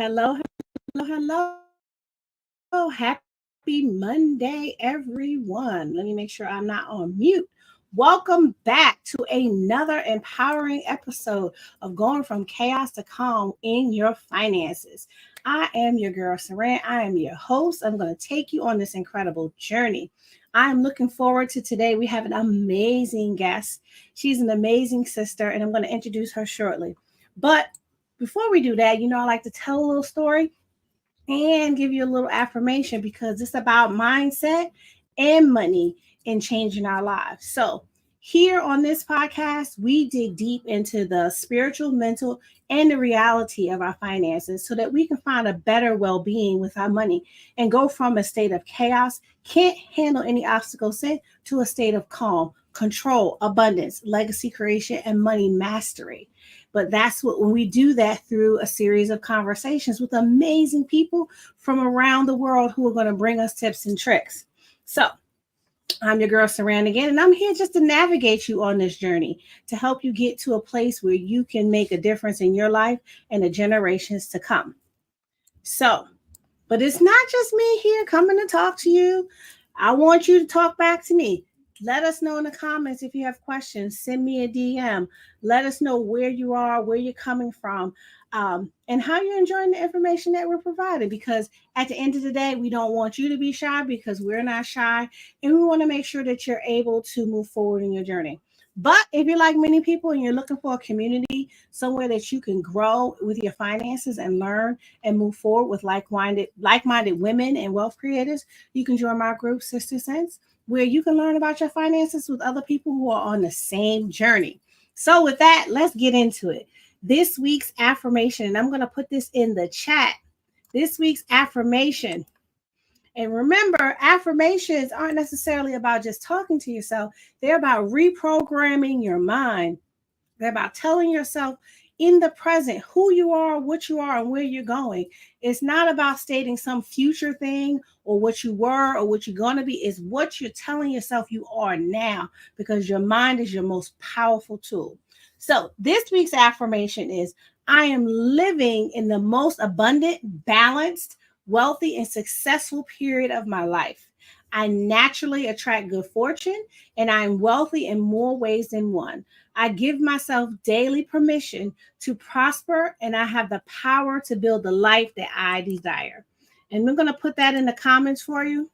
Hello, hello. Happy Monday, everyone. Let me make sure I'm not on mute. Welcome back to another empowering episode of Going from Chaos to Calm in Your Finances. I am your girl, Saran. I am your host. I'm going to take you on this incredible journey. I am looking forward to today. We have an amazing guest. She's an amazing sister, and I'm going to introduce her shortly. But before we do that, I like to tell a little story and give you a little affirmation because it's about mindset and money and changing our lives. So, here on this podcast, we dig deep into the spiritual, mental, and the reality of our finances so that we can find a better well being with our money and go from a state of chaos, can't handle any obstacles in, to a state of calm, control, abundance, legacy creation, and money mastery. But that's what when we do that through a series of conversations with amazing people from around the world who are going to bring us tips and tricks. So I'm your girl Saran again, and I'm here just to navigate you on this journey to help you get to a place where you can make a difference in your life and the generations to come. So, but it's not just me here coming to talk to you. I want you to talk back to me. Let us know in the comments if you have questions. Send me a DM. Let us know where you are, where you're coming from, and how you're enjoying the information that we're providing. Because at the end of the day, we don't want you to be shy because we're not shy. And we want to make sure that you're able to move forward in your journey. But if you're like many people and you're looking for a community, somewhere that you can grow with your finances and learn and move forward with like-minded women and wealth creators, you can join my group, Sister Sense, where you can learn about your finances with other people who are on the same journey. So with that, let's get into it. This week's affirmation, and I'm going to put this in the chat. This week's affirmation. And remember, affirmations aren't necessarily about just talking to yourself. They're about reprogramming your mind. They're about telling yourself in the present who you are, what you are, and where you're going. It's not about stating some future thing or what you were or what you're going to be. It's what you're telling yourself you are now because your mind is your most powerful tool. So this week's affirmation is, I am living in the most abundant, balanced, wealthy, and successful period of my life. I naturally attract good fortune and I am wealthy in more ways than one. I give myself daily permission to prosper and I have the power to build the life that I desire. And we're going to put that in the comments for you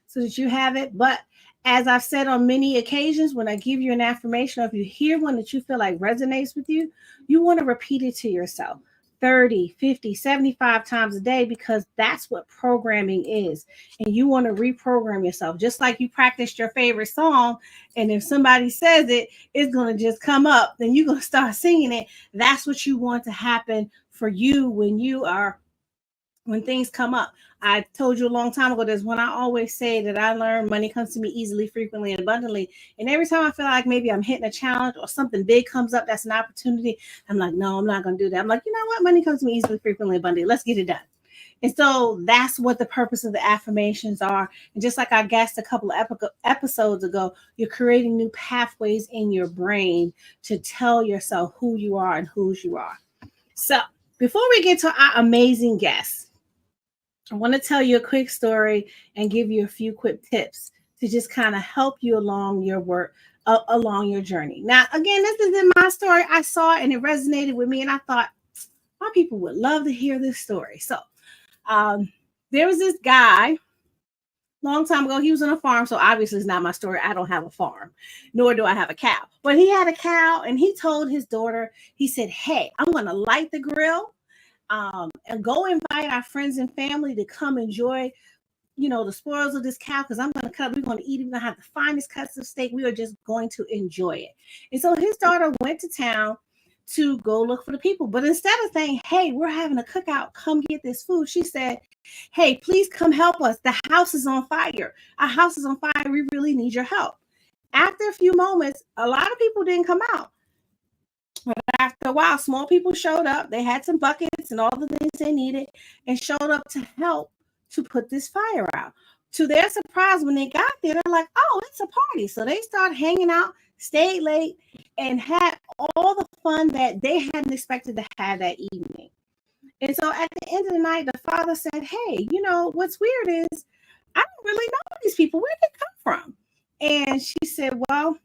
so that you have it. But as I've said on many occasions, when I give you an affirmation, or if you hear one that you feel like resonates with you, you want to repeat it to yourself 30, 50, 75 times a day because that's what programming is. And you want to reprogram yourself, just like you practiced your favorite song. And if somebody says it, it's going to just come up. Then you're going to start singing it. That's what you want to happen for you when things come up. I told you a long time ago, there's one I always say that I learned: money comes to me easily, frequently, and abundantly. And every time I feel like maybe I'm hitting a challenge or something big comes up, that's an opportunity, I'm like, no, I'm not going to do that. I'm like, you know what? Money comes to me easily, frequently, abundantly. Let's get it done. And so that's what the purpose of the affirmations are. And just like I guessed a couple of episodes ago, you're creating new pathways in your brain to tell yourself who you are and whose you are. So before we get to our amazing guests, I want to tell you a quick story and give you a few quick tips to just kind of help you along your work, along your journey. Now, again, this isn't my story. I saw it and it resonated with me, and I thought my people would love to hear this story. So, there was this guy long time ago. He was on a farm, so obviously it's not my story. I don't have a farm, nor do I have a cow. But he had a cow, and he told his daughter, he said, "Hey, I'm going to light the grill." And go invite our friends and family to come enjoy, the spoils of this cow because we're going to eat it. We're going to have the finest cuts of steak. We are just going to enjoy it. And so his daughter went to town to go look for the people. But instead of saying, hey, we're having a cookout, come get this food, she said, hey, please come help us. The house is on fire. Our house is on fire. We really need your help. After a few moments, a lot of people didn't come out. But after a while, small people showed up. They had some buckets and all the things they needed and showed up to help to put this fire out. To their surprise, when they got there, they're like, oh, it's a party. So they started hanging out, stayed late, and had all the fun that they hadn't expected to have that evening. And so at the end of the night, the father said, hey, what's weird is I don't really know these people. Where did they come from? And she said, well,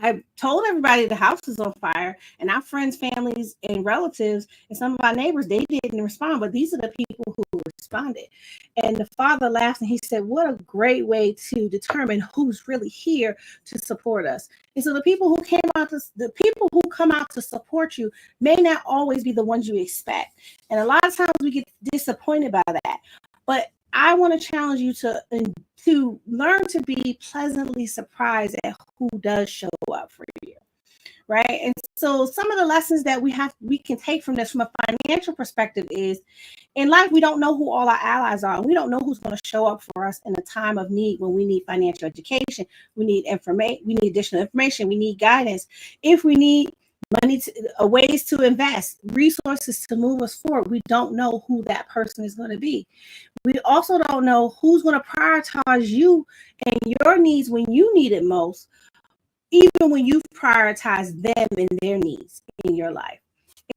I told everybody the house was on fire, and our friends, families, and relatives, and some of our neighbors, they didn't respond, but these are the people who responded. And the father laughed and he said, what a great way to determine who's really here to support us. And so the people who come out to support you may not always be the ones you expect. And a lot of times we get disappointed by that. But I want to challenge you to learn to be pleasantly surprised at who does show up for you, right? And so some of the lessons that we can take from this from a financial perspective is, in life, we don't know who all our allies are. We don't know who's going to show up for us in a time of need when we need financial education. We need information. We need additional information. We need guidance. If we need money, ways to invest, resources to move us forward, we don't know who that person is going to be. We also don't know who's going to prioritize you and your needs when you need it most, even when you've prioritized them and their needs in your life.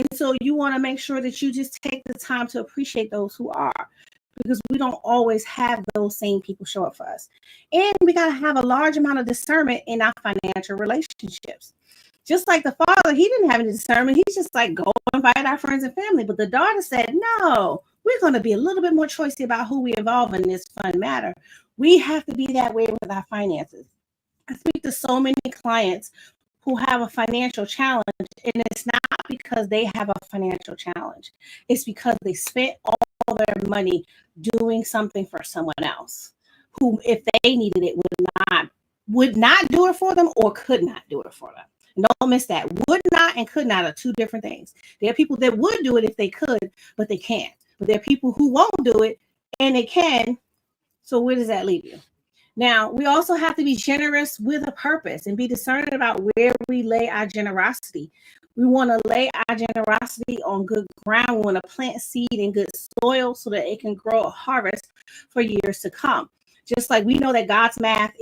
And so you want to make sure that you just take the time to appreciate those who are, because we don't always have those same people show up for us. And we got to have a large amount of discernment in our financial relationships. Just like the father, he didn't have any discernment. He's just like, go invite our friends and family. But the daughter said, no, we're going to be a little bit more choosy about who we involve in this fun matter. We have to be that way with our finances. I speak to so many clients who have a financial challenge, and it's not because they have a financial challenge. It's because they spent all their money doing something for someone else who, if they needed it, would not do it for them or could not do it for them. Don't miss that. Would not and could not are two different things. There are people that would do it if they could, but they can't. But there are people who won't do it and they can. So where does that leave you? Now, we also have to be generous with a purpose and be discerning about where we lay our generosity. We want to lay our generosity on good ground. We want to plant seed in good soil so that it can grow a harvest for years to come. Just like we know that God's math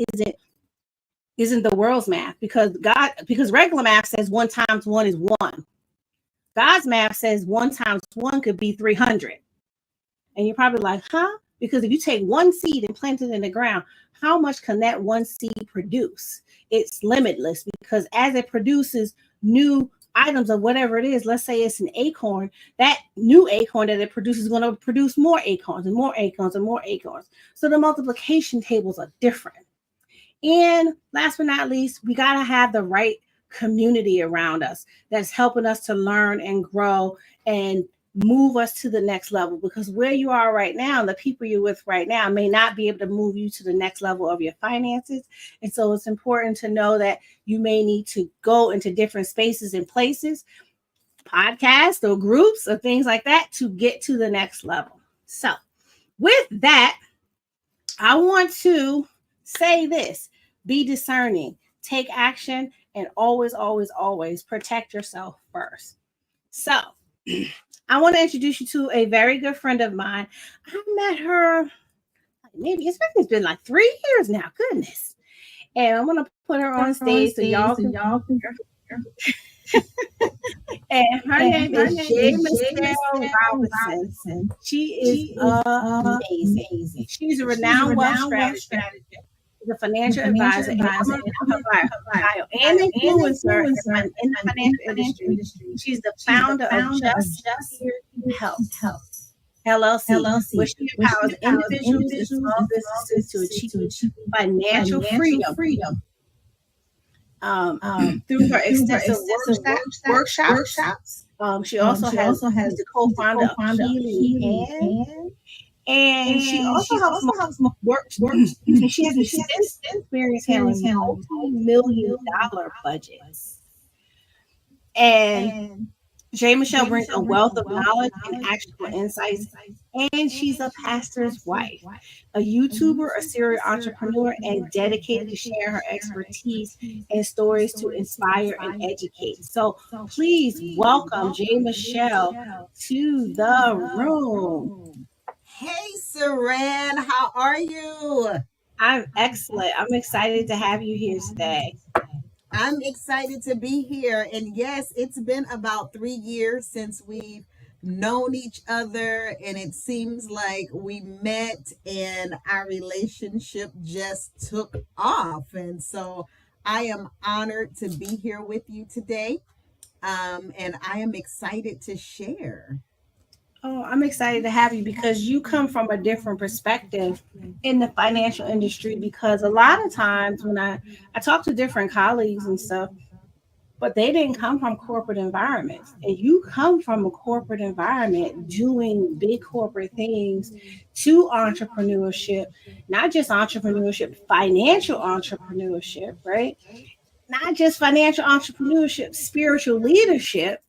isn't the world's math, because regular math says 1 times 1 is 1. God's math says 1 times 1 could be 300. And you're probably like, huh? Because if you take one seed and plant it in the ground, how much can that one seed produce? It's limitless, because as it produces new items of whatever it is, let's say it's an acorn, that new acorn that it produces is going to produce more acorns and more acorns and more acorns. So the multiplication tables are different. And last but not least, we got to have the right community around us that's helping us to learn and grow and move us to the next level, because where you are right now, the people you're with right now may not be able to move you to the next level of your finances. And so it's important to know that you may need to go into different spaces and places, podcasts or groups or things like that, to get to the next level. So with that, I want to say this: be discerning, take action, and always, always, always protect yourself first. So I want to introduce you to a very good friend of mine. I met her, it's been like 3 years now. Goodness. And I'm going to put her on stage so y'all can and her name is Michell Robinson. She is amazing. She's a renowned wealth strategist, the financial advisor, and influencer in the financial industry. She's the founder of Just Health LLC, which empowers individuals and small businesses to achieve financial freedom through her extensive workshops. She also has the co-founder of Healing and she also helps work. She has extensive experience handling multi-million-dollar budgets. And Michelle brings a wealth of knowledge and actionable insights, and she's a pastor's wife, a YouTuber, a serial entrepreneur, and dedicated to share her expertise and stories to inspire and educate. So please welcome Michelle to the room. Hey, Saran, how are you? I'm excellent. I'm excited to have you here today. I'm excited to be here. And yes, it's been about 3 years since we've known each other, and it seems like we met and our relationship just took off. And so I am honored to be here with you today, and I am excited to share. Oh, I'm excited to have you because you come from a different perspective in the financial industry. Because a lot of times when I talk to different colleagues and stuff, but they didn't come from corporate environments. And you come from a corporate environment doing big corporate things to entrepreneurship, not just entrepreneurship, financial entrepreneurship, right? Not just financial entrepreneurship, spiritual leadership.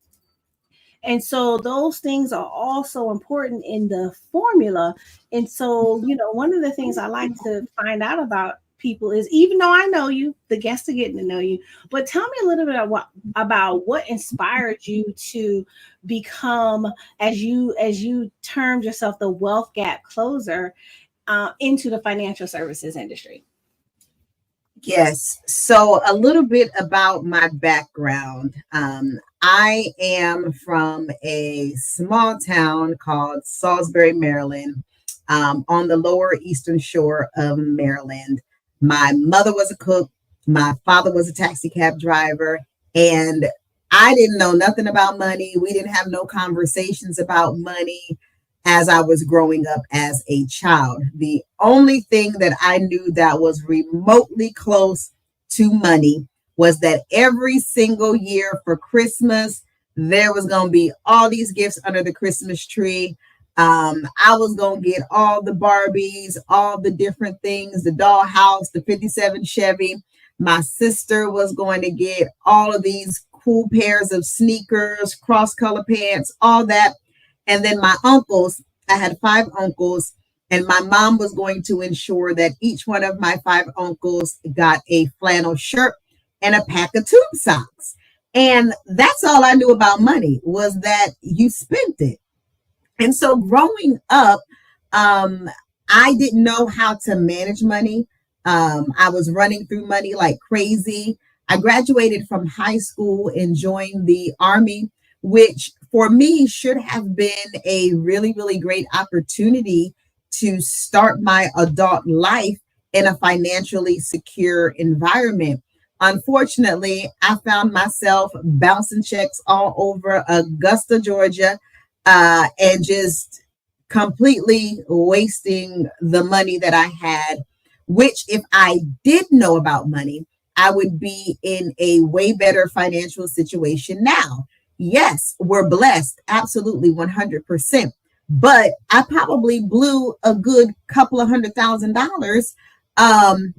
And so those things are also important in the formula. And so, one of the things I like to find out about people is, even though I know you, the guests are getting to know you, but tell me a little bit about what inspired you to become, as you termed yourself, the wealth gap closer into the financial services industry. Yes. So, a little bit about my background. I am from a small town called Salisbury, Maryland, on the lower eastern shore of Maryland. My mother was a cook, my father was a taxi cab driver, and I didn't know nothing about money. We didn't have no conversations about money as I was growing up as a child. The only thing that I knew that was remotely close to money was that every single year for Christmas, there was going to be all these gifts under the Christmas tree. I was going to get all the Barbies, all the different things, the dollhouse, the 57 Chevy. My sister was going to get all of these cool pairs of sneakers, cross color pants, all that. And then my uncles, I had 5 uncles, and my mom was going to ensure that each one of my 5 uncles got a flannel shirt and a pack of tube socks. And that's all I knew about money, was that you spent it. And so growing up, I didn't know how to manage money. I was running through money like crazy. I graduated from high school and joined the Army, which for me should have been a really, really great opportunity to start my adult life in a financially secure environment. Unfortunately, I found myself bouncing checks all over Augusta, Georgia, and just completely wasting the money that I had, which if I did know about money, I would be in a way better financial situation now. Yes, we're blessed, absolutely 100%. But I probably blew a good couple of $100,000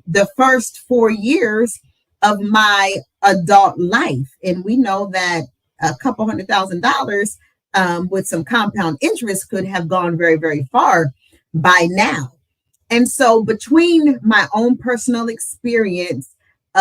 the first 4 years of my adult life. And we know that a couple $100,000 with some compound interest could have gone very, very far by now. And so between my own personal experience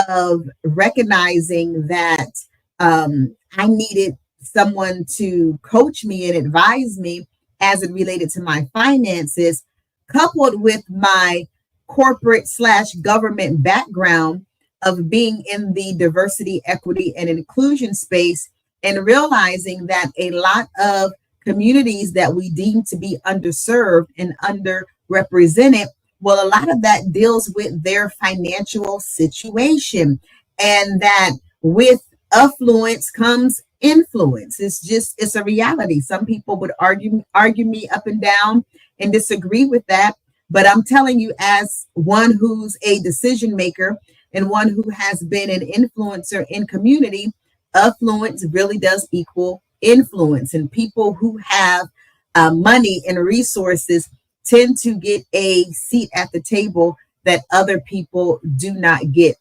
of recognizing that I needed someone to coach me and advise me as it related to my finances, coupled with my corporate slash government background of being in the diversity, equity, and inclusion space, and realizing that a lot of communities that we deem to be underserved and underrepresented, well, a lot of that deals with their financial situation, and that with affluence comes influence. It's a reality. Some people would argue me up and down and disagree with that. But I'm telling you, as one who's a decision maker and one who has been an influencer in community, affluence really does equal influence. And people who have money and resources tend to get a seat at the table that other people do not get.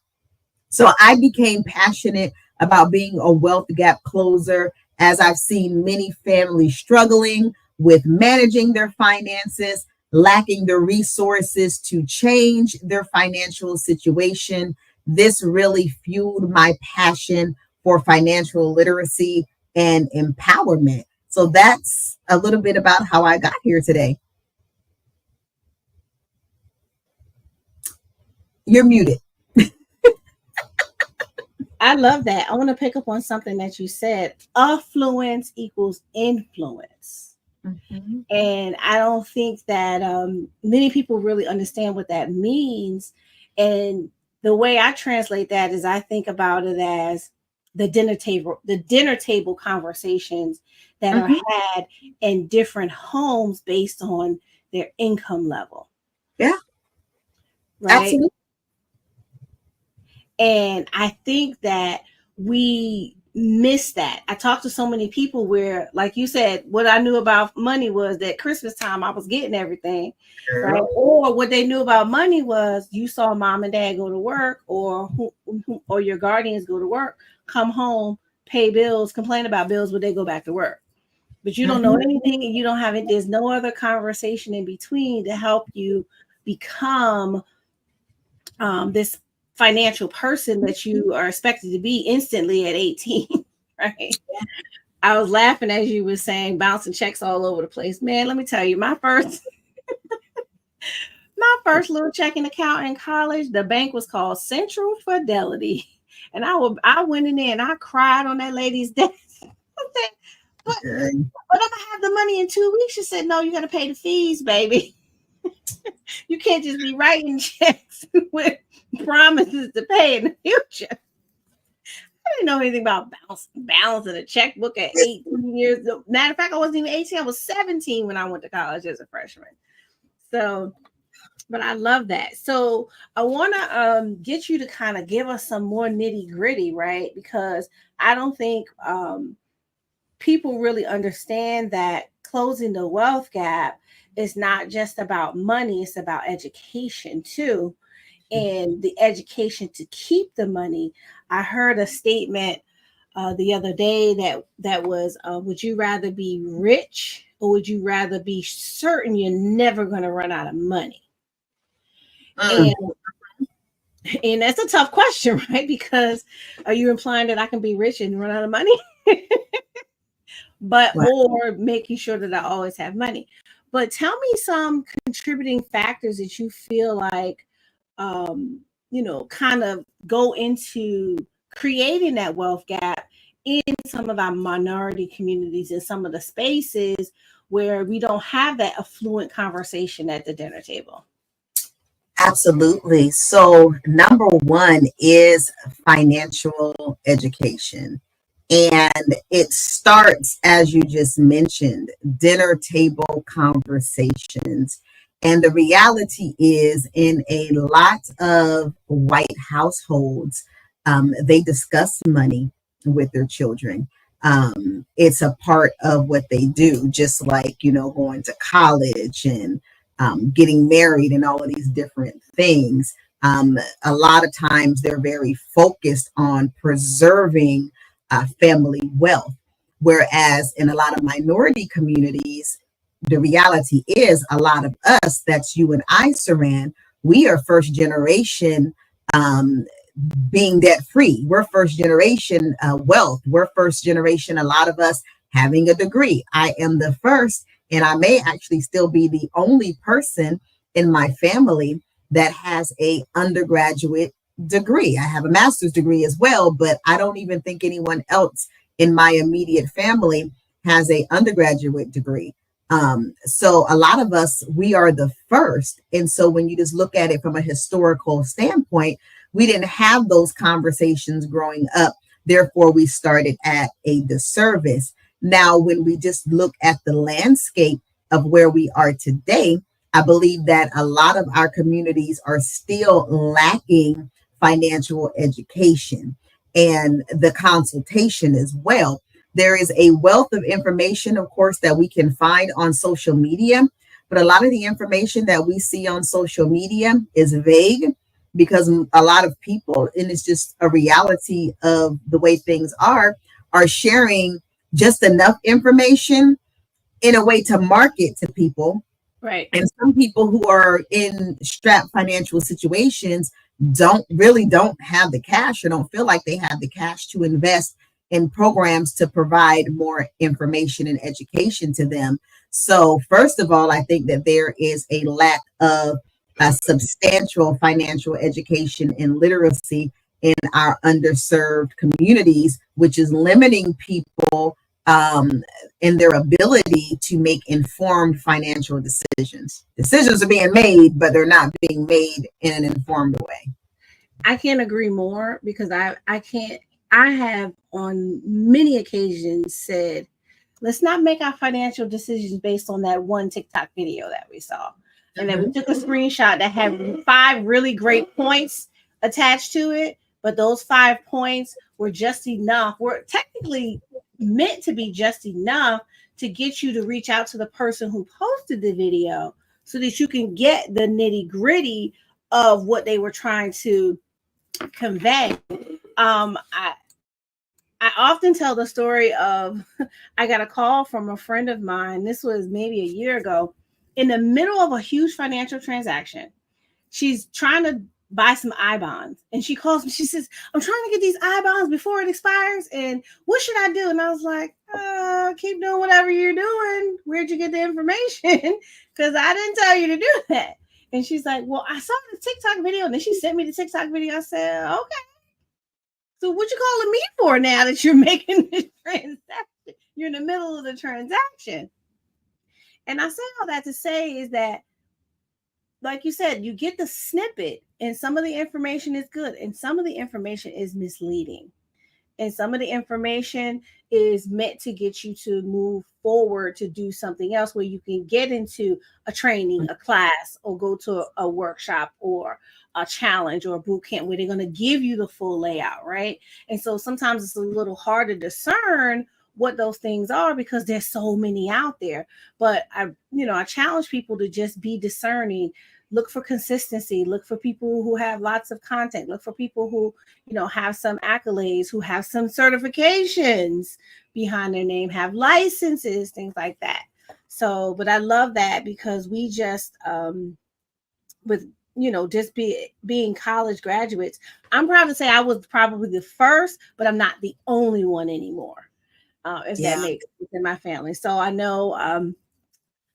So I became passionate about being a wealth gap closer, as I've seen many families struggling with managing their finances, lacking the resources to change their financial situation. This really fueled my passion for financial literacy and empowerment. So that's a little bit about how I got here today. You're muted. I love that. I want to pick up on something that you said. Affluence equals influence. Mhm. And I don't think that many people really understand what that means. And the way I translate that is I think about it as the dinner table conversations that are Mhm. had in different homes based on their income level, Yeah, right? absolutely. And I think that we miss that. I talked to so many people where, like you said, what I knew about money was that Christmas time I was getting everything, right? Girl. Or what they knew about money was you saw mom and dad go to work, or your guardians go to work, come home, pay bills, complain about bills, but they go back to work. But you don't know Mhm. anything, and you don't have it. There's no other conversation in between to help you become this financial person that you are expected to be instantly at 18, right? I was laughing as you were saying bouncing checks all over the place. Man, let me tell you, my first little checking account in college, the bank was called Central Fidelity. And I went in there and I cried on that lady's desk. I said, but Girl. but I'm gonna have the money in 2 weeks. She said, no, you gotta pay the fees, baby. You can't just be writing checks with promises to pay in the future. I didn't know anything about balancing a checkbook at 18 years. Matter of fact, I wasn't even 18. I was 17 when I went to college as a freshman. So, but I love that. So I want to get you to kind of give us some more nitty gritty, right? Because I don't think people really understand that closing the wealth gap is not just about money; it's about education too, and the education to keep the money. I heard a statement the other day that was, would you rather be rich or would you rather be certain you're never going to run out of money? Mm. And and that's a tough question, right? Because are you implying that I can be rich and run out of money, but Wow. or making sure that I always have money? But tell me some contributing factors that you feel like kind of go into creating that wealth gap in some of our minority communities and some of the spaces where we don't have that affluent conversation at the dinner table. Absolutely. So, number one is financial education. And it starts, as you just mentioned, dinner table conversations. And the reality is, in a lot of white households, they discuss money with their children. It's a part of what they do, just like, going to college and getting married and all of these different things. A lot of times they're very focused on preserving family wealth. Whereas in a lot of minority communities, the reality is a lot of us, that's you and I, Saran, we are first generation um, being debt free. We're first generation wealth. We're first generation, a lot of us having a degree. I am the first, and I may actually still be the only person in my family that has a undergraduate degree. I have a master's degree as well, but I don't even think anyone else in my immediate family has a undergraduate degree. So a lot of us, we are the first. And so when you just look at it from a historical standpoint, we didn't have those conversations growing up. Therefore, we started at a disservice. Now, when we just look at the landscape of where we are today, I believe that a lot of our communities are still lacking financial education and the consultation as well. There is a wealth of information, of course, that we can find on social media, but a lot of the information that we see on social media is vague because a lot of people, and it's just a reality of the way things are sharing just enough information in a way to market to people. Right. And some people who are in strapped financial situations don't have the cash or don't feel like they have the cash to invest in programs to provide more information and education to them. So first of all, I think that there is a lack of a substantial financial education and literacy in our underserved communities, which is limiting people in their ability to make informed financial decisions. Decisions are being made, but they're not being made in an informed way. I can't agree more, because I have on many occasions said, let's not make our financial decisions based on that one TikTok video that we saw. And then we took a screenshot that had 5 really great points attached to it, but those 5 points were just enough. Were technically meant to be just enough to get you to reach out to the person who posted the video so that you can get the nitty gritty of what they were trying to convey. I often tell the story of I got a call from a friend of mine. This was maybe a year ago, in the middle of a huge financial transaction. She's trying to buy some I-bonds, and she calls me. She says, I'm trying to get these I-bonds before it expires, and what should I do? And I was like, keep doing whatever you're doing. Where'd you get the information? Because I didn't tell you to do that. And she's like, well, I saw the TikTok video, and then she sent me the TikTok video. I said, okay. So what you calling me for now that you're making this transaction? You're in the middle of the transaction. And I say all that to say is that, like you said, you get the snippet, and some of the information is good, and some of the information is misleading. And some of the information is meant to get you to move forward to do something else, where you can get into a training, a class, or go to a workshop or a challenge or a boot camp where they're going to give you the full layout, right? And so sometimes it's a little hard to discern what those things are because there's so many out there. But I challenge people to just be discerning. Look for consistency. Look for people who have lots of content. Look for people who, have some accolades, who have some certifications behind their name, have licenses, things like that. So, but I love that because we just, being college graduates, I'm proud to say I was probably the first, but I'm not the only one anymore. If that makes sense in my family. So I know,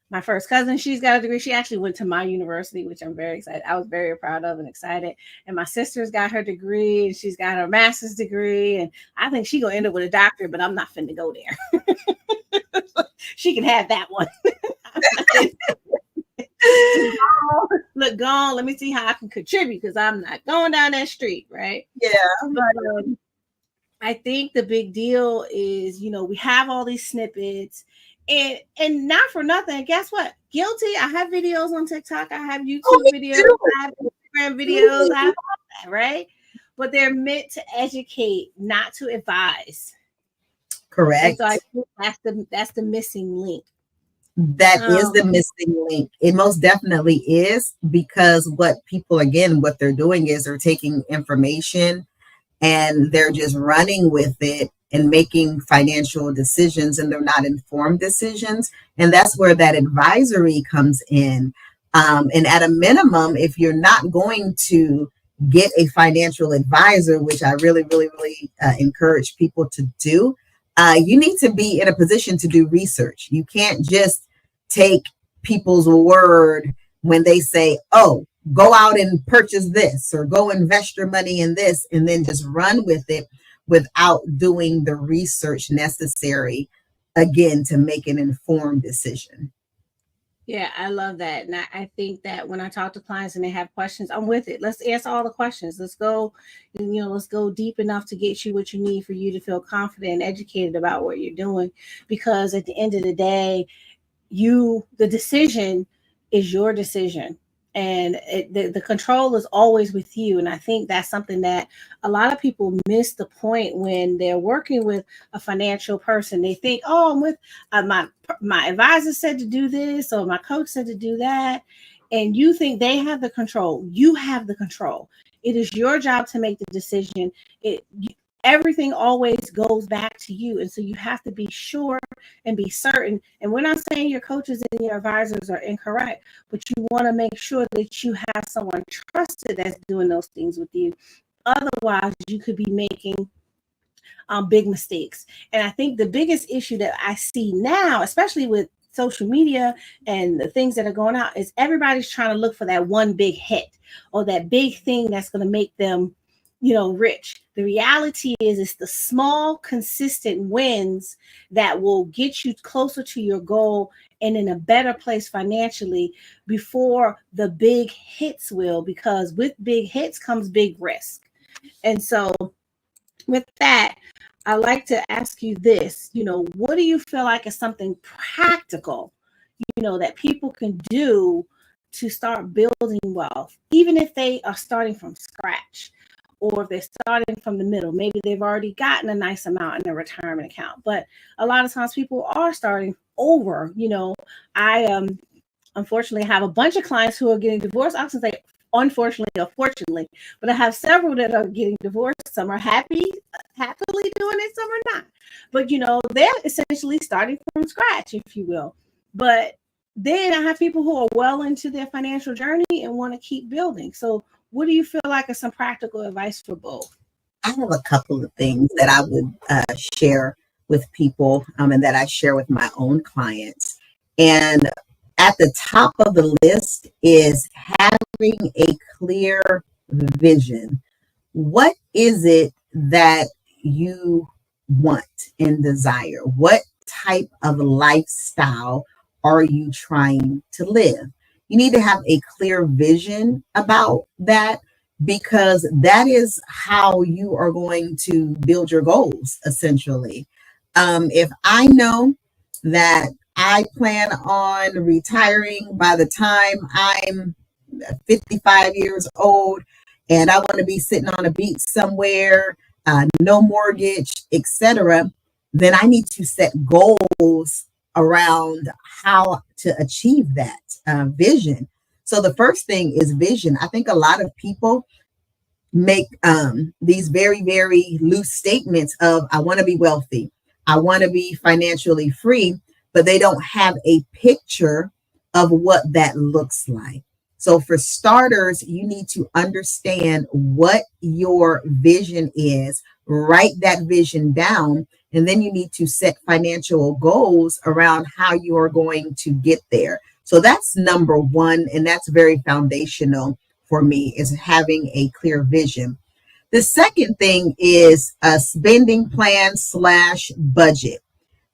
my first cousin, she's got a degree. She actually went to my university, which I'm very excited. I was very proud of and excited. And my sister's got her degree, and she's got her master's degree. And I think she's going to end up with a doctorate, but I'm not finna go there. She can have that one. Look, gone. Let me see how I can contribute, because I'm not going down that street, right? Yeah. But I think the big deal is, we have all these snippets. And not for nothing, guess what? Guilty. I have videos on TikTok. I have YouTube videos. I have Instagram videos. I have all that, right? But they're meant to educate, not to advise. Correct. And so I think that's the missing link. That is the missing link. It most definitely is, because what they're doing is they're taking information and they're just running with it and making financial decisions, and they're not informed decisions. And that's where that advisory comes in. And at a minimum, if you're not going to get a financial advisor, which I really, really, really encourage people to do, you need to be in a position to do research. You can't just take people's word when they say, oh, go out and purchase this or go invest your money in this, and then just run with it without doing the research necessary, again, to make an informed decision. Yeah, I love that. And I think that when I talk to clients and they have questions, I'm with it. Let's answer all the questions. Let's go, let's go deep enough to get you what you need for you to feel confident and educated about what you're doing. Because at the end of the day, the decision is your decision. And the control is always with you. And I think that's something that a lot of people miss the point when they're working with a financial person. They think, oh, I'm with my advisor said to do this, or my coach said to do that. And you think they have the control. You have the control. It is your job to make the decision. Everything always goes back to you. And so you have to be sure and be certain. And we're not saying your coaches and your advisors are incorrect, but you want to make sure that you have someone trusted that's doing those things with you. Otherwise, you could be making big mistakes. And I think the biggest issue that I see now, especially with social media and the things that are going out, is everybody's trying to look for that one big hit or that big thing that's going to make them rich. The reality is it's the small, consistent wins that will get you closer to your goal and in a better place financially before the big hits will, because with big hits comes big risk. And so with that, I like to ask you this, what do you feel like is something practical, that people can do to start building wealth, even if they are starting from scratch or if they're starting from the middle? Maybe they've already gotten a nice amount in their retirement account, but a lot of times people are starting over. I unfortunately have a bunch of clients who are getting divorced. I can say unfortunately or fortunately, but I have several that are getting divorced. Some are happily doing it, some are not. But they're essentially starting from scratch, if you will. But then I have people who are well into their financial journey and want to keep building. So what do you feel like is some practical advice for both? I have a couple of things that I would share with people, and that I share with my own clients. And at the top of the list is having a clear vision. What is it that you want and desire? What type of lifestyle are you trying to live? You need to have a clear vision about that, because that is how you are going to build your goals, essentially. If I know that I plan on retiring by the time I'm 55 years old, and I want to be sitting on a beach somewhere, no mortgage, etc., then I need to set goals around how to achieve that vision. So the first thing is vision. I think a lot of people make these very, very loose statements of, I want to be wealthy, I want to be financially free, but they don't have a picture of what that looks like. So for starters, you need to understand what your vision is, write that vision down, and then you need to set financial goals around how you are going to get there. So that's number one, and that's very foundational for me, is having a clear vision. The second thing is a spending plan / budget,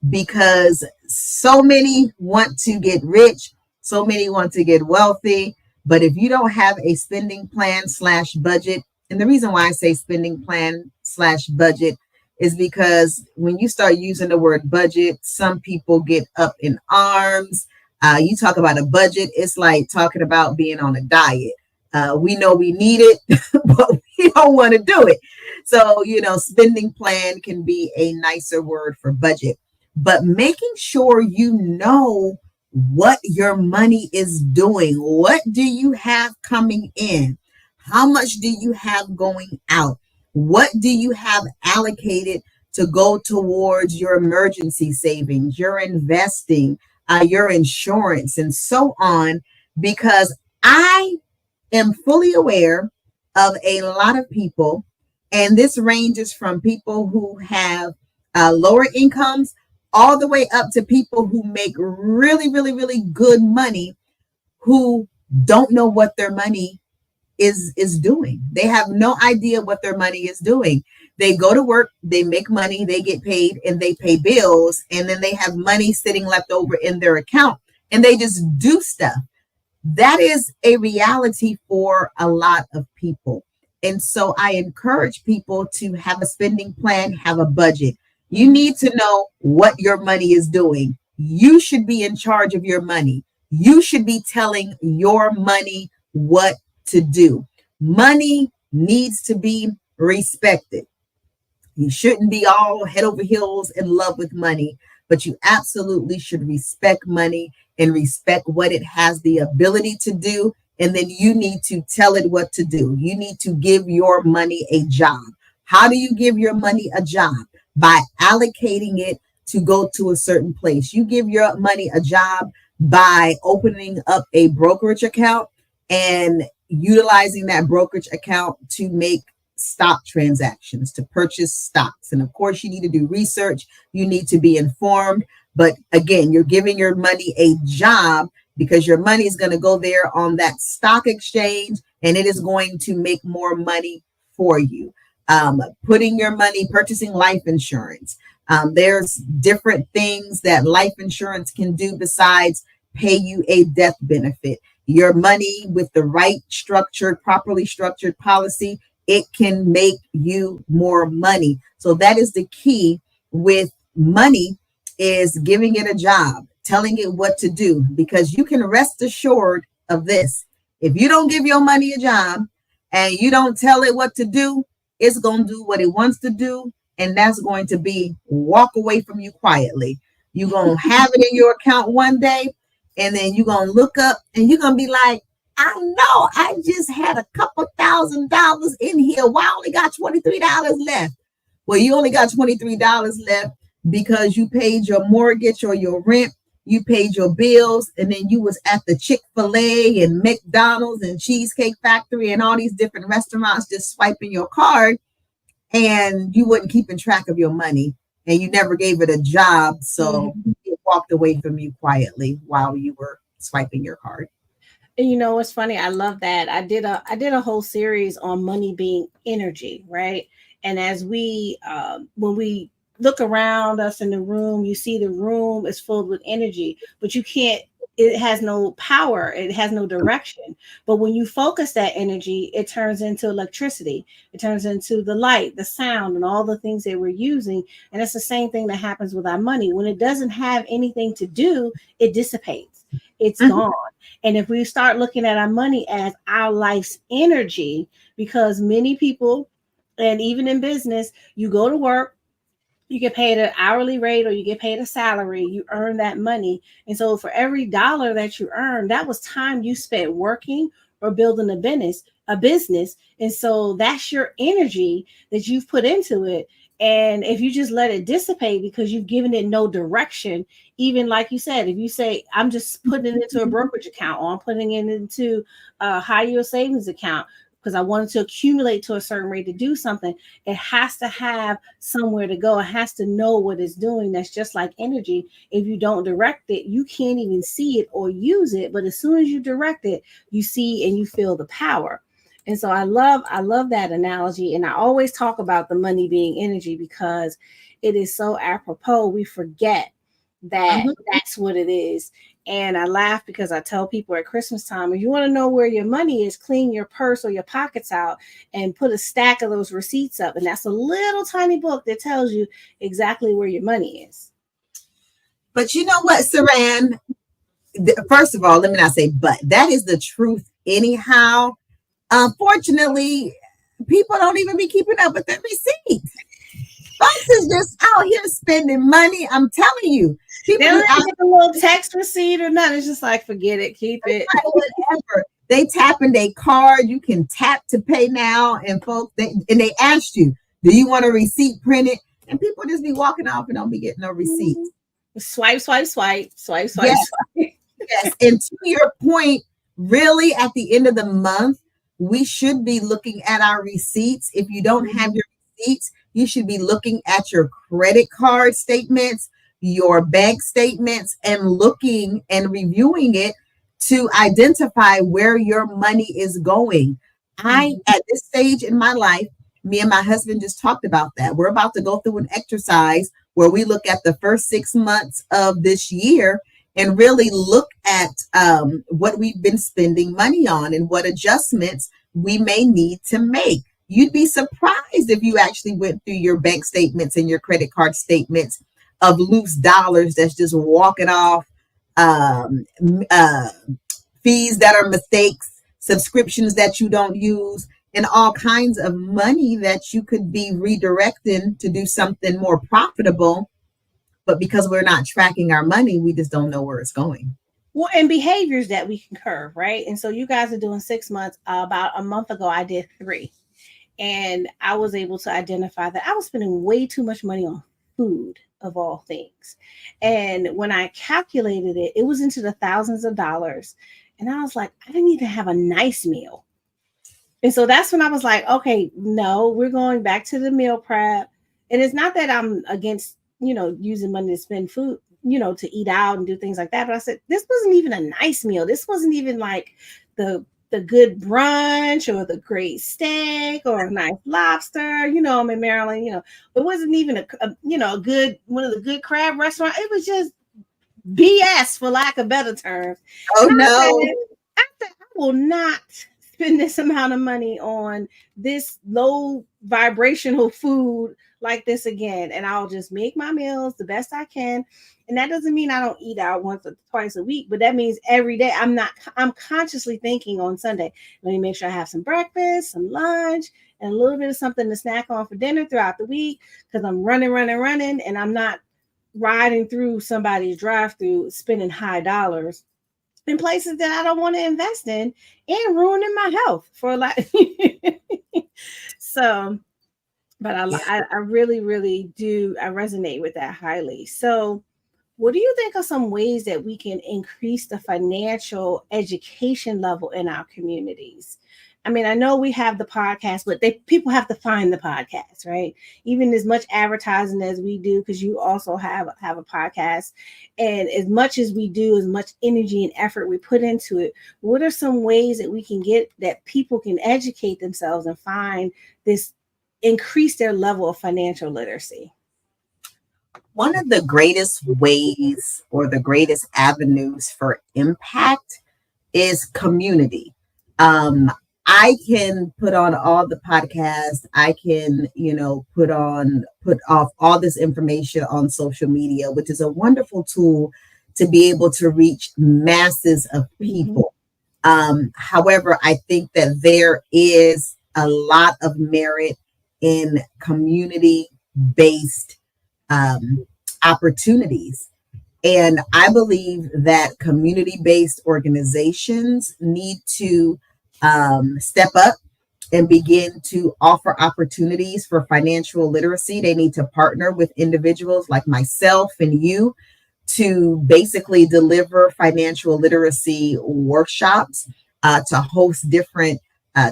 because so many want to get rich, so many want to get wealthy, but if you don't have a spending plan / budget, and the reason why I say spending plan / budget is because when you start using the word budget, some people get up in arms. You talk about a budget, it's like talking about being on a diet. We know we need it, but we don't want to do it. So, spending plan can be a nicer word for budget, but making sure you know what your money is doing. What do you have coming in? How much do you have going out? What do you have allocated to go towards your emergency savings, your investing, your insurance, and so on? Because I am fully aware of a lot of people, and this ranges from people who have lower incomes all the way up to people who make really, really, really good money, who don't know what their money is doing. They have no idea what their money is doing. They go to work, they make money, they get paid, and they pay bills, and then they have money sitting left over in their account, and they just do stuff. That is a reality for a lot of people. And so I encourage people to have a spending plan, have a budget. You need to know what your money is doing. You should be in charge of your money. You should be telling your money what to do. Money needs to be respected. You shouldn't be all head over heels in love with money, but you absolutely should respect money and respect what it has the ability to do. And then you need to tell it what to do. You need to give your money a job. How do you give your money a job? By allocating it to go to a certain place. You give your money a job by opening up a brokerage account and utilizing that brokerage account to make stock transactions, to purchase stocks. And of course, you need to do research. You need to be informed. But again, you're giving your money a job because your money is going to go there on that stock exchange, and it is going to make more money for you. Putting your money, purchasing life insurance. There's different things that life insurance can do besides pay you a death benefit. Your money with the right structured, properly structured policy, it can make you more money. So that is the key with money, is giving it a job, telling it what to do, because you can rest assured of this. If you don't give your money a job and you don't tell it what to do, it's going to do what it wants to do. And that's going to be walk away from you quietly. You're going to have it in your account one day, and then you're going to look up and you're going to be like, I know I just had a couple $1,000s in here. Why I only got $23 left? Well, you only got $23 left because you paid your mortgage or your rent, you paid your bills, and then you was at the Chick-fil-A and McDonald's and Cheesecake Factory and all these different restaurants just swiping your card, and you wasn't keeping track of your money, and you never gave it a job, so it walked away from you quietly while you were swiping your card. And you know, it's funny. I love that. I did a whole series on money being energy, right? And as we, when we look around us in the room, you see the room is filled with energy, but you can't, it has no power, it has no direction. But when you focus that energy, it turns into electricity, it turns into the light, the sound, and all the things that we're using. And it's the same thing that happens with our money. When it doesn't have anything to do, it dissipates, it's gone. And if we start looking at our money as our life's energy, because many people, and even in business, you go to work, you get paid an hourly rate or you get paid a salary, you earn that money. And so for every dollar that you earn, that was time you spent working or building a business. And so that's your energy that you've put into it. And if you just let it dissipate because you've given it no direction, even like you said, if you say, I'm just putting it into a brokerage account, or I'm putting it into a high yield savings account, because I wanted to accumulate to a certain rate to do something, it has to have somewhere to go. It has to know what it's doing. That's just like energy. If you don't direct it, you can't even see it or use it. But as soon as you direct it, you see and you feel the power. And so I love that analogy. And I always talk about the money being energy because it is so apropos. We forget that that's what it is. And I laugh because I tell people at Christmas time, if you want to know where your money is, clean your purse or your pockets out and put a stack of those receipts up. And that's a little tiny book that tells you exactly where your money is. But you know what, Saran? First of all, let me not say but. That is the truth anyhow. Unfortunately, people don't even be keeping up with their receipts. Folks is just out here spending money. I'm telling you. They don't get a little text receipt or nothing. It's just like, forget it, keep it. Whatever. They tap in their card. You can tap to pay now. And folks, they asked you, do you want a receipt printed? And people just be walking off and don't be getting no receipts. Swipe, swipe, swipe, swipe, swipe, yes. swipe. Yes. And to your point, really at the end of the month, we should be looking at our receipts. If you don't have your receipts, you should be looking at your credit card statements, your bank statements, and looking and reviewing it to identify where your money is going. At this stage in my life, me and my husband just talked about that. We're about to go through an exercise where we look at the first 6 months of this year and really look at what we've been spending money on and what adjustments we may need to make. You'd be surprised if you actually went through your bank statements and your credit card statements of loose dollars that's just walking off, fees that are mistakes, subscriptions that you don't use, and all kinds of money that you could be redirecting to do something more profitable. But because we're not tracking our money, we just don't know where it's going. Well, and behaviors that we can curve, right? And so you guys are doing 6 months. About a month ago, I did 3. And I was able to identify that I was spending way too much money on food, of all things. And when I calculated it, it was into the thousands of dollars. And I was like, I didn't even have a nice meal. And so that's when I was like, okay, no, we're going back to the meal prep. And it's not that I'm against, using money to spend food, to eat out and do things like that. But I said, this wasn't even a nice meal. This wasn't even like the the good brunch or the great steak or a nice lobster. You know, I'm in Maryland, you know, it wasn't even a good, one of the good crab restaurants. It was just BS, for lack of better terms. Oh And no. I will not spend this amount of money on this low vibrational food like this again. And I'll just make my meals the best I can. And that doesn't mean I don't eat out once or twice a week, but that means every day I'm consciously thinking on Sunday, let me make sure I have some breakfast, some lunch, and a little bit of something to snack on for dinner throughout the week, because I'm running, and I'm not riding through somebody's drive-through spending high dollars in places that I don't want to invest in and ruining my health for like so. But Yeah. I really, really do. I resonate with that highly. So what do you think are some ways that we can increase the financial education level in our communities? I mean, I know we have the podcast, but people have to find the podcast, right? Even as much advertising as we do, because you also have a podcast, and as much as we do, as much energy and effort we put into it, what are some ways that we can get that people can educate themselves and find this, increase their level of financial literacy? One of the greatest ways or the greatest avenues for impact is community. Um, I can put on all the podcasts. I can, put off all this information on social media, which is a wonderful tool to be able to reach masses of people. However, I think that there is a lot of merit in community-based opportunities. And I believe that community-based organizations need to step up and begin to offer opportunities for financial literacy. They need to partner with individuals like myself and you to basically deliver financial literacy workshops, to host different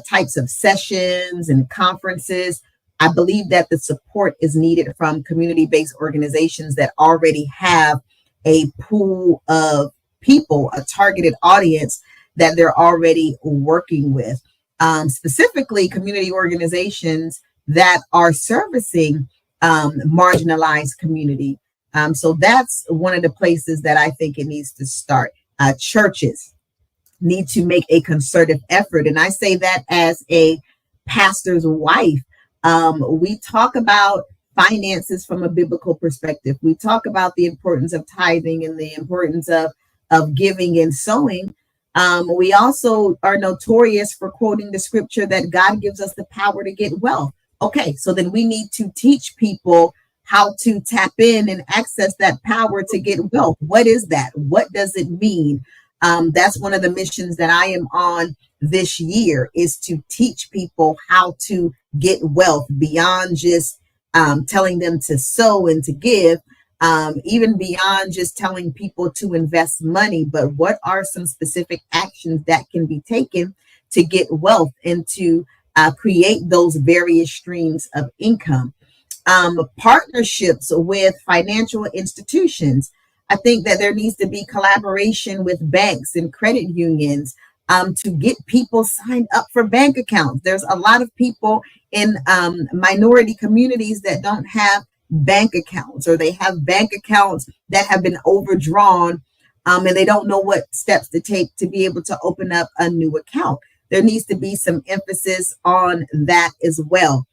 types of sessions and conferences. I believe that the support is needed from community-based organizations that already have a pool of people, a targeted audience that they're already working with. Specifically, community organizations that are servicing marginalized community. So that's one of the places that I think it needs to start. Churches need to make a concerted effort. And I say that as a pastor's wife. We talk about finances from a biblical perspective. We talk about the importance of tithing and the importance of giving and sowing. We also are notorious for quoting the scripture that God gives us the power to get wealth. Okay, so then we need to teach people how to tap in and access that power to get wealth. What is that? What does it mean? That's one of the missions that I am on this year, is to teach people how to get wealth beyond just telling them to sow and to give, even beyond just telling people to invest money, but what are some specific actions that can be taken to get wealth and to create those various streams of income. Partnerships with financial institutions. I think that there needs to be collaboration with banks and credit unions to get people signed up for bank accounts. There's a lot of people in minority communities that don't have bank accounts, or they have bank accounts that have been overdrawn, and they don't know what steps to take to be able to open up a new account. There needs to be some emphasis on that as well.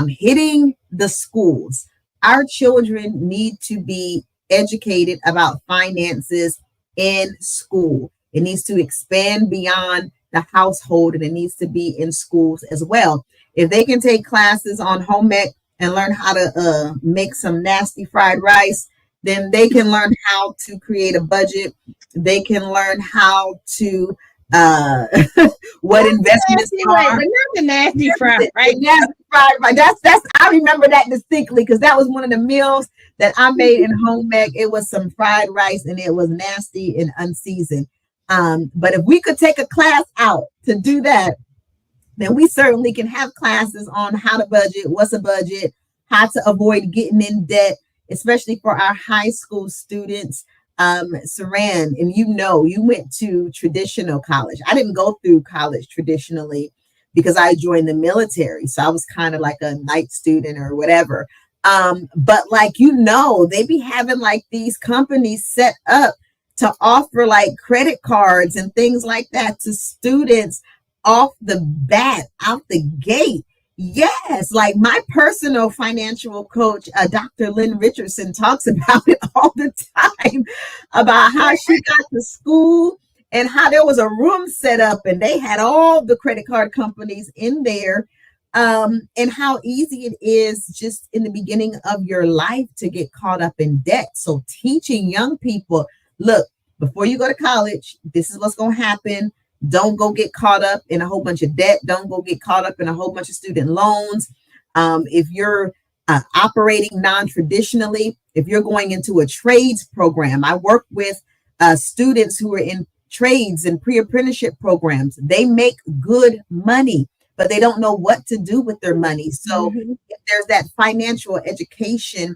Hitting the schools. Our children need to be educated about finances in school. It needs to expand beyond the household, and it needs to be in schools as well. If they can take classes on home ec and learn how to make some nasty fried rice, then they can learn how to create a budget. They can learn how to what investments are. But not the nasty fried rice. Nasty fried rice. That's I remember that distinctly, because that was one of the meals that I made in home ec. It was some fried rice, and it was nasty and unseasoned. But if we could take a class out to do that, then we certainly can have classes on how to budget, what's a budget, how to avoid getting in debt, especially for our high school students. Saran, and you went to traditional college. I didn't go through college traditionally because I joined the military. So I was kind of like a night student or whatever. But like, they be having like these companies set up to offer like credit cards and things like that to students off the bat, out the gate. Yes, like my personal financial coach, Dr. Lynn Richardson, talks about it all the time about how she got to school and how there was a room set up and they had all the credit card companies in there, and how easy it is just in the beginning of your life to get caught up in debt. So teaching young people, look, before you go to college, this is what's going to happen. Don't go get caught up in a whole bunch of debt. Don't go get caught up in a whole bunch of student loans. If you're operating non-traditionally, if you're going into a trades program, I work with students who are in trades and pre-apprenticeship programs. They make good money, but they don't know what to do with their money. So if there's that financial education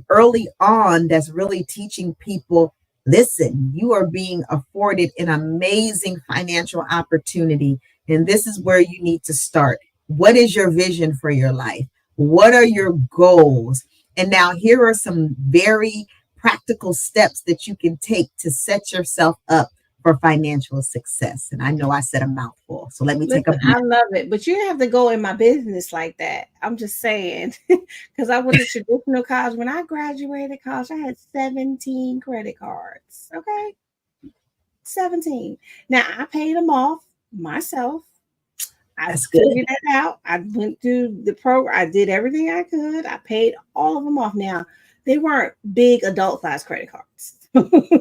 early on that's really teaching people, listen, you are being afforded an amazing financial opportunity. And this is where you need to start. What is your vision for your life? What are your goals? And now here are some very practical steps that you can take to set yourself up for financial success. And I know I said a mouthful, so let me take a breath. I love it, but you have to go in my business like that. I'm just saying, because I went to traditional college. When I graduated college, I had 17 credit cards. Okay, 17. Now I paid them off myself. I figured that out. I went through the program. I did everything I could. I paid all of them off. Now they weren't big adult size credit cards.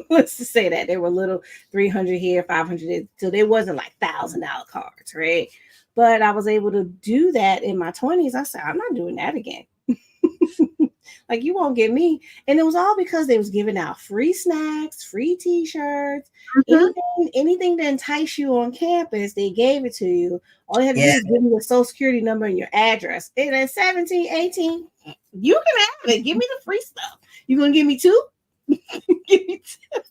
Let's just say that they were little 300 here, 500. So they wasn't like $1,000 cards, right? But I was able to do that in my 20s. I said, I'm not doing that again. Like, you won't get me. And it was all because they was giving out free snacks, free t-shirts, anything to entice you on campus. They gave it to you. All you had to do is give me your social security number and your address. And at 17, 18, you can have it. Give me the free stuff. You gonna give me two? Give me two.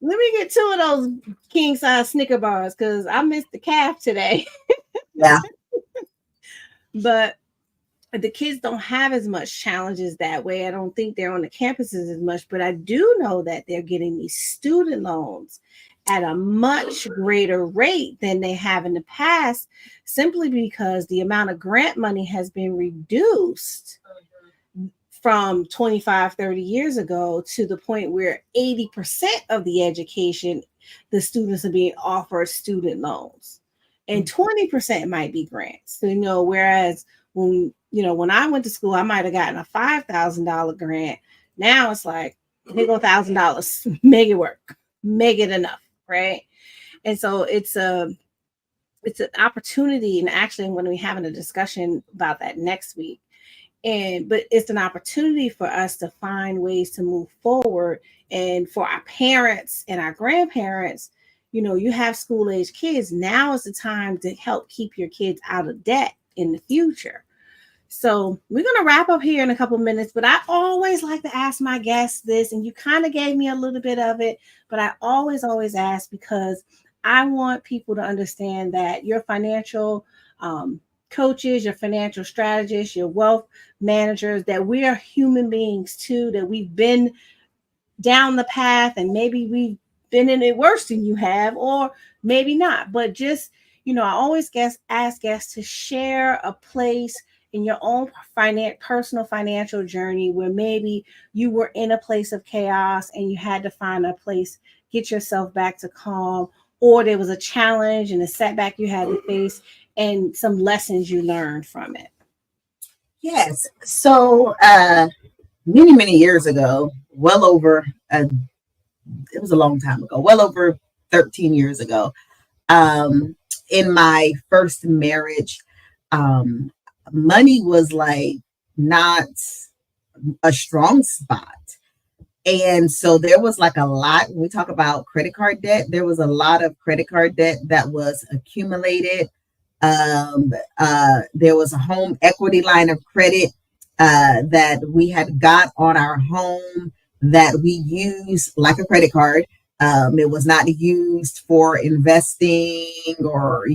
Let me get two of those king size Snicker bars because I missed the calf today. Yeah. But the kids don't have as much challenges that way. I don't think they're on the campuses as much, but I do know that they're getting these student loans at a much greater rate than they have in the past, simply because the amount of grant money has been reduced from 25, 30 years ago to the point where 80% of the education, the students are being offered student loans and 20% might be grants. So, whereas when I went to school, I might have gotten a $5,000 grant. Now it's like, here go $1,000, make it work, make it enough, right? And so it's an opportunity, and actually I'm going to be having a discussion about that next week. But it's an opportunity for us to find ways to move forward. And for our parents and our grandparents, you have school age kids. Now is the time to help keep your kids out of debt in the future. So we're going to wrap up here in a couple minutes, but I always like to ask my guests this, and you kind of gave me a little bit of it, but I always ask because I want people to understand that your financial coaches, your financial strategists, your wealth managers, that we are human beings too, that we've been down the path and maybe we've been in it worse than you have, or maybe not. But just, I always ask guests to share a place in your own personal financial journey where maybe you were in a place of chaos and you had to find a place, get yourself back to calm, or there was a challenge and a setback you had to face and some lessons you learned from it. Yes. So many, many years ago, it was a long time ago, well over 13 years ago, in my first marriage, money was like not a strong spot. And so there was like a lot, when we talk about credit card debt, there was a lot of credit card debt that was accumulated. There was a home equity line of credit that we had got on our home that we used like a credit card. It was not used for investing or,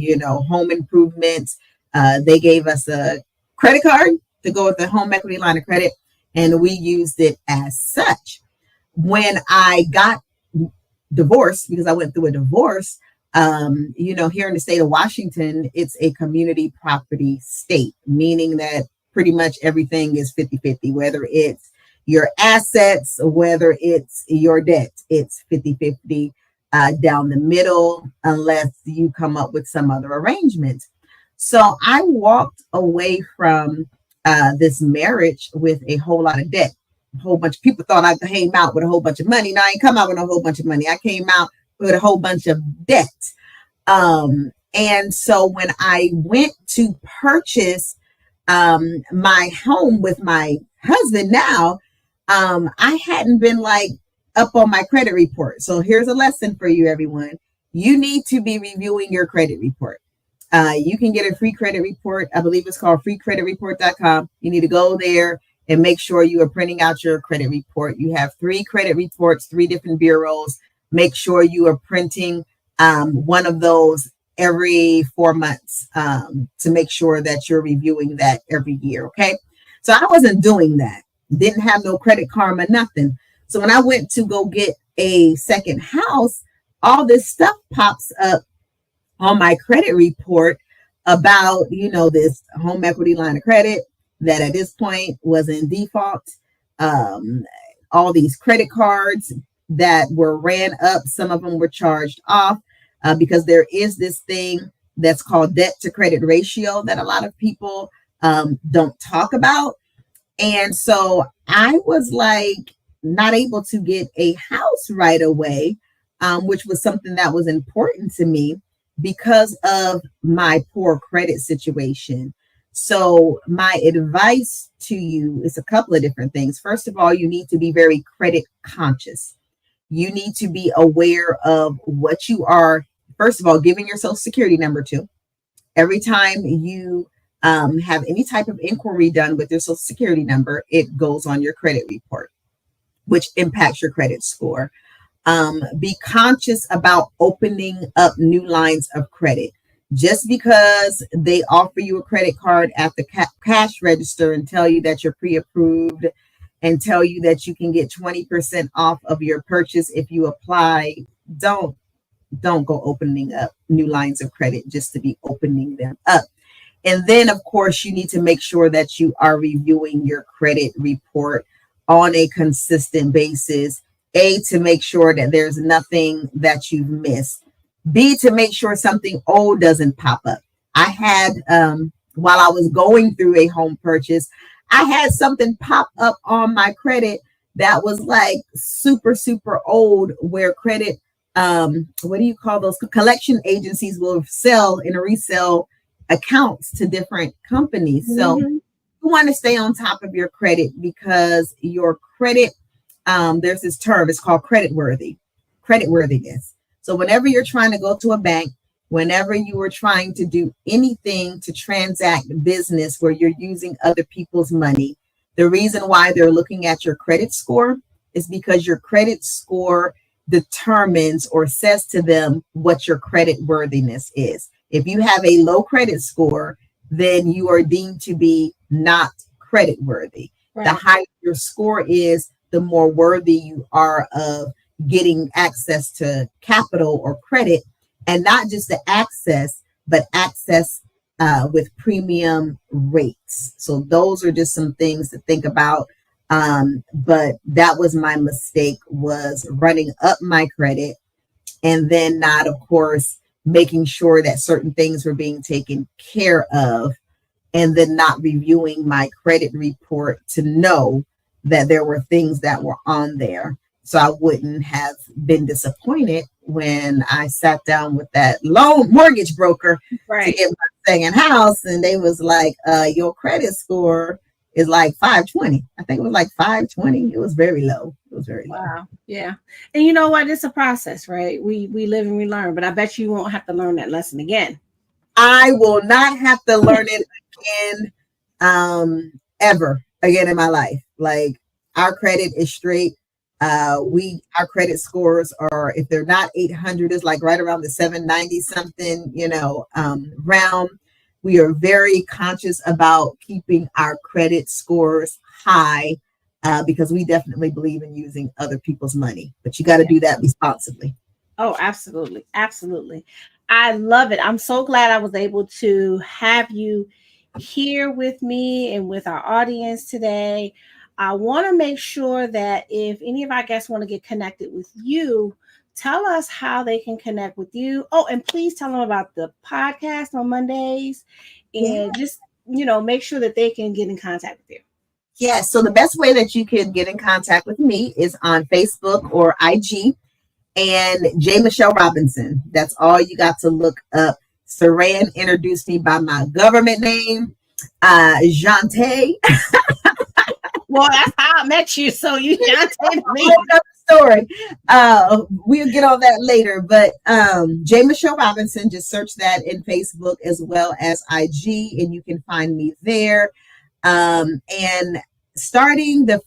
home improvements. They gave us a credit card to go with the home equity line of credit, and we used it as such. When I got divorced, because I went through a divorce, here in the state of Washington, it's a community property state, meaning that pretty much everything is 50-50, whether it's your assets, whether it's your debt, it's 50-50 down the middle, unless you come up with some other arrangement. So I walked away from this marriage with a whole lot of debt. A whole bunch of people thought I came out with a whole bunch of money. No, I ain't come out with a whole bunch of money. I came out with a whole bunch of debt. And so when I went to purchase my home with my husband now, I hadn't been like up on my credit report. So here's a lesson for you, everyone. You need to be reviewing your credit report. You can get a free credit report. I believe it's called freecreditreport.com. You need to go there and make sure you are printing out your credit report. You have 3 credit reports, 3 different bureaus. Make sure you are printing one of those every 4 months to make sure that you're reviewing that every year. Okay. So I wasn't doing that. Didn't have no Credit Karma, nothing. So when I went to go get a second house, all this stuff pops up on my credit report about, this home equity line of credit that at this point was in default. All these credit cards that were ran up, some of them were charged off because there is this thing that's called debt to credit ratio that a lot of people don't talk about. And so I was like not able to get a house right away, which was something that was important to me because of my poor credit situation. So my advice to you is a couple of different things. First of all, you need to be very credit conscious. You need to be aware of what you are, first of all, giving your social security number to. Every time you have any type of inquiry done with your social security number, it goes on your credit report, which impacts your credit score. Be conscious about opening up new lines of credit. Just because they offer you a credit card at the cash register and tell you that you're pre-approved and tell you that you can get 20% off of your purchase if you apply, don't go opening up new lines of credit just to be opening them up. And then, of course, you need to make sure that you are reviewing your credit report on a consistent basis. A, to make sure that there's nothing that you've missed. B, to make sure something old doesn't pop up. I had, while I was going through a home purchase, I had something pop up on my credit that was like super, super old, where credit, what do you call those? Collection agencies will sell and resell accounts to different companies. So you want to stay on top of your credit because your credit, there's this term, it's called creditworthiness. So whenever you're trying to go to a bank, whenever you are trying to do anything to transact business where you're using other people's money, the reason why they're looking at your credit score is because your credit score determines or says to them what your credit worthiness is. If you have a low credit score, then you are deemed to be not credit worthy. Right. The higher your score is, the more worthy you are of getting access to capital or credit, and not just the access, but access with premium rates. So those are just some things to think about. But that was my mistake, was running up my credit and then not, of course, making sure that certain things were being taken care of, and then not reviewing my credit report to know that there were things that were on there. So I wouldn't have been disappointed when I sat down with that loan mortgage broker to get my second house. And they was like, your credit score is like 520. I think it was like 520. It was very low. It was very low. Wow. Yeah. And you know what? It's a process, right? We live and we learn, but I bet you won't have to learn that lesson again. I will not have to learn it again, ever. again in my life. Like our credit is straight. Our credit scores are, if they're not 800, is like right around the 790 something, realm. We are very conscious about keeping our credit scores high, because we definitely believe in using other people's money, but you got to do that responsibly. Oh, absolutely. Absolutely. I love it. I'm so glad I was able to have you here with me and with our audience today. I want to make sure that if any of our guests want to get connected with you, tell us how they can connect with you. Oh, and please tell them about the podcast on Mondays Yeah. and just, make sure that they can get in contact with you. Yes. So the best way that you can get in contact with me is on Facebook or IG, and Michell Robinson. That's all you got to look up. Saran introduced me by my government name, Jante. Well, that's how I met you. So you can't tell me. Story. We'll get on that later. But Michell Robinson, just search that in Facebook as well as IG, and you can find me there. And starting the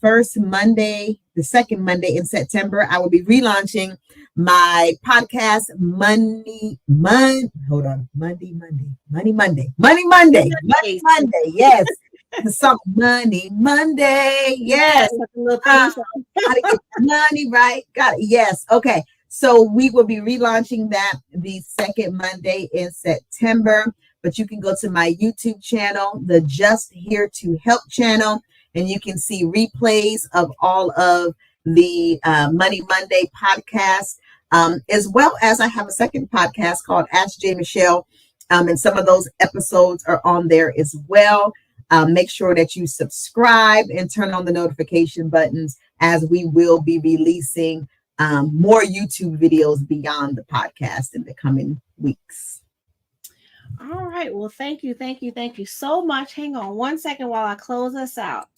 second Monday in September, I will be relaunching my podcast, Monday, yes. Some Money Monday, yes. Gotta get money right. Got it. Yes. Okay. So we will be relaunching that the second Monday in September. But you can go to my YouTube channel, the Just Here to Help channel, and you can see replays of all of the Money Monday podcasts, as well as I have a second podcast called Ask J. Michelle, and some of those episodes are on there as well. Make sure that you subscribe and turn on the notification buttons, as we will be releasing more YouTube videos beyond the podcast in the coming weeks. All right. Well, thank you. Thank you. Thank you so much. Hang on one second while I close us out.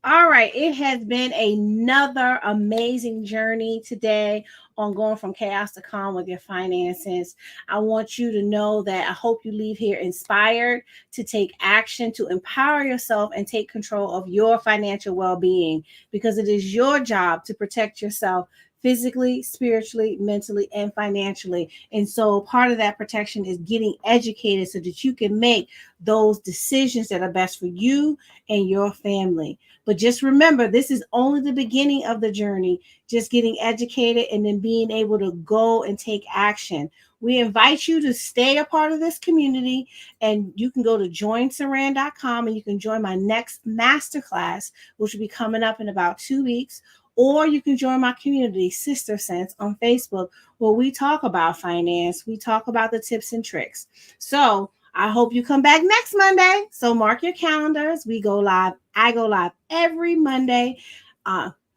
All right. It has been another amazing journey today on going from chaos to calm with your finances. I want you to know that I hope you leave here inspired to take action, to empower yourself and take control of your financial well-being, because it is your job to protect yourself physically, spiritually, mentally, and financially. And so part of that protection is getting educated so that you can make those decisions that are best for you and your family. But just remember, this is only the beginning of the journey, just getting educated and then being able to go and take action. We invite you to stay a part of this community, and you can go to joinsaran.com and you can join my next masterclass, which will be coming up in about 2 weeks. Or you can join my community, Sister Sense, on Facebook, where we talk about finance. We talk about the tips and tricks. So I hope you come back next Monday. So mark your calendars. We go live. I go live every Monday,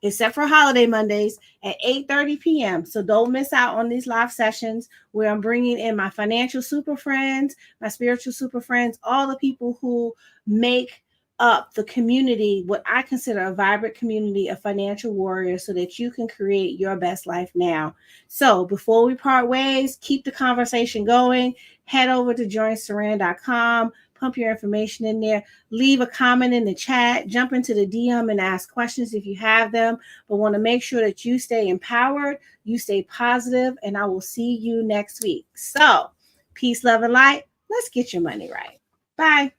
except for holiday Mondays at 8:30 p.m. So don't miss out on these live sessions where I'm bringing in my financial super friends, my spiritual super friends, all the people who make up the community, what I consider a vibrant community of financial warriors, so that you can create your best life now. So before we part ways, keep the conversation going. Head over to joinsaran.com, pump your information in there, leave a comment in the chat, jump into the DM and ask questions if you have them, but want to make sure that you stay empowered, you stay positive, and I will see you next week. So peace, love, and light. Let's get your money right. Bye.